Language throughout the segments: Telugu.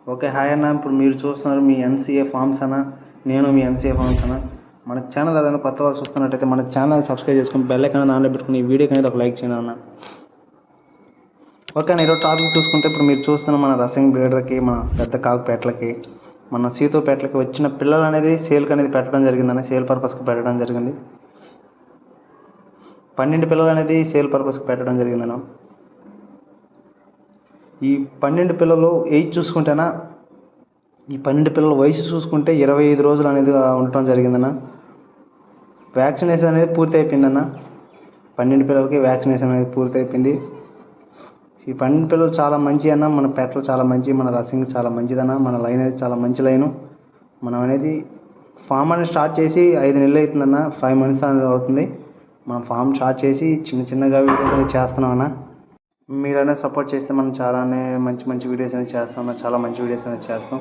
ఓకే, హాయ్ అన్న. ఇప్పుడు మీరు చూస్తున్నారు మీ ఎన్సీఏ ఫార్మ్స్ అన్న. నేను మీ ఎన్సీఏ ఫార్మ్స్ అన్న. మన ఛానల్ ఏదైనా కొత్త వాళ్ళు చూస్తున్నట్టయితే మన ఛానల్ సబ్స్క్రైబ్ చేసుకుని బెల్ ఐకాన్ ఆన్లో పెట్టుకుని ఈ వీడియోకి అనేది ఒక లైక్ చేయండి అన్న. ఓకే అన్న, ఈరోజు టాపిక్ చూసుకుంటే ఇప్పుడు మీరు చూస్తున్న మన రసింగ్ బ్రీడర్కి, మన పెద్ద కాకుపేటలకి, మన సీతోపేటలకి వచ్చిన పిల్లలు అనేది సేల్కి అనేది పెట్టడం జరిగిందన్న. సేల్ పర్పస్కి పెట్టడం జరిగింది. 12 పిల్లలు అనేది సేల్ పర్పస్కి పెట్టడం జరిగిందన్న. ఈ 12 పిల్లలు ఏజ్ చూసుకుంటేనా, ఈ 12 పిల్లల వయసు చూసుకుంటే 25 రోజులు అనేది ఉండటం జరిగిందన్న. వ్యాక్సినేషన్ అనేది పూర్తి అయిపోయిందన్న. 12 పిల్లలకి వ్యాక్సినేషన్ అనేది పూర్తి అయిపోయింది. ఈ 12 పిల్లలు చాలా మంచి అన్న. మన పెట్టలు చాలా మంచి, మన రసింగ్ చాలా మంచిదన్న. మన లైన్ అనేది చాలా మంచి లైను. మనం అనేది ఫామ్ అనేది స్టార్ట్ చేసి 5 నెలలు అవుతుందన్న. 5 మంత్స్ అనేది అవుతుంది. మనం ఫామ్ స్టార్ట్ చేసి చిన్నగా వీడియోస్ అనేది చేస్తున్నాం అన్న. మీరు అనేది సపోర్ట్ చేస్తే మనం చాలానే మంచి వీడియోస్ అనేది చేస్తాం. చాలా మంచి వీడియోస్ అనేది చేస్తాం.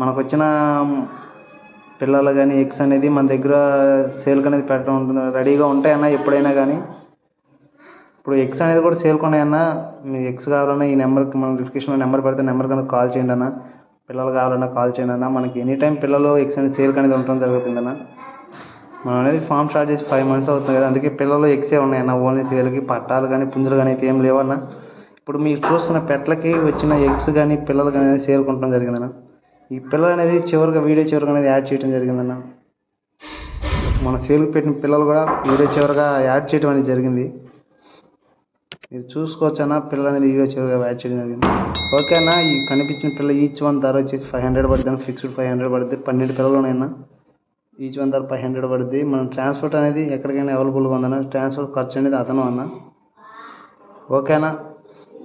మనకు వచ్చిన పిల్లలు కానీ ఎగ్స్ అనేది మన దగ్గర సేల్కి అనేది పెట్టడం ఉంటుంది, రెడీగా ఉంటాయన్న ఎప్పుడైనా కానీ. ఇప్పుడు ఎగ్స్ అనేది కూడా సేల్కి ఉన్నాయన్న. మీ ఎగ్స్ కావాలన్నా ఈ నెంబర్కి, మన డిస్క్రిప్షన్లో నెంబర్ పెడితే నెంబర్ కనుక కాల్ చేయండి అన్న. పిల్లలు కావాలన్నా కాల్ చేయండి అన్న. మనకి ఎనీ టైం పిల్లలు ఎగ్స్ అనేది సేల్కి అనేది ఉండటం జరుగుతుందన్న. మనం అనేది ఫామ్ స్టార్ట్ చేసి 5 మంత్స్ అవుతుంది కదా, అందుకే పిల్లలు ఎగ్సే ఉన్నాయన్న. ఓన్లీ సేల్కి పట్టాలు కానీ పుంజులు కానీ అయితే ఏం లేవన్న. ఇప్పుడు మీరు చూస్తున్న పెట్టలకి వచ్చిన ఎగ్స్ కానీ పిల్లలు కానీ అనేది సేల్కి ఉండటం జరిగిందన్న. ఈ పిల్లలు అనేది వీడియో చివరిగా అనేది యాడ్ చేయడం జరిగిందన్న. మన సేల్కి పెట్టిన పిల్లలు కూడా వీడియో చివరిగా యాడ్ చేయడం అనేది జరిగింది. మీరు చూసుకోవచ్చు అన్న. పిల్లలు అనేది వీడియో చివరిగా యాడ్ చేయడం జరిగింది. ఓకే అన్న, ఈ కనిపించిన పిల్ల ఈచ్ వన్ ధర వచ్చేసి 500 పడుతుంది అన్న. ఫిక్స్డ్ 500 పడుతుంది. 12 పిల్లలు ఉన్నాయన్న. ఈచ్ వన్ ధర 500 పడుతుంది. మనం ట్రాన్స్పోర్ట్ అనేది ఎక్కడికైనా అవైలబుల్గా ఉందన్న. ట్రాన్స్పోర్ట్ ఖర్చు అనేది అతను అన్న. ఓకేనా,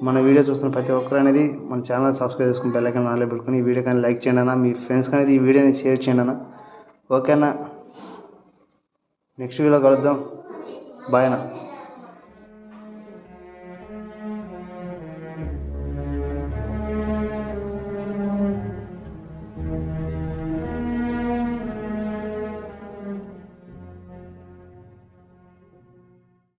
మన వీడియో చూస్తున్న ప్రతి ఒక్కరు అనేది మన ఛానల్ సబ్స్క్రైబ్ చేసుకుని బెల్ ఐకాన్ ఆన్లో పెట్టుకుని ఈ వీడియో కానీ లైక్ చేయండి అన్న. మీ ఫ్రెండ్స్కి అనేది ఈ వీడియోని షేర్ చేయండి అన్న. ఓకేనా, నెక్స్ట్ వీడియోలో కలుద్దాం. బాయ్ అన్న.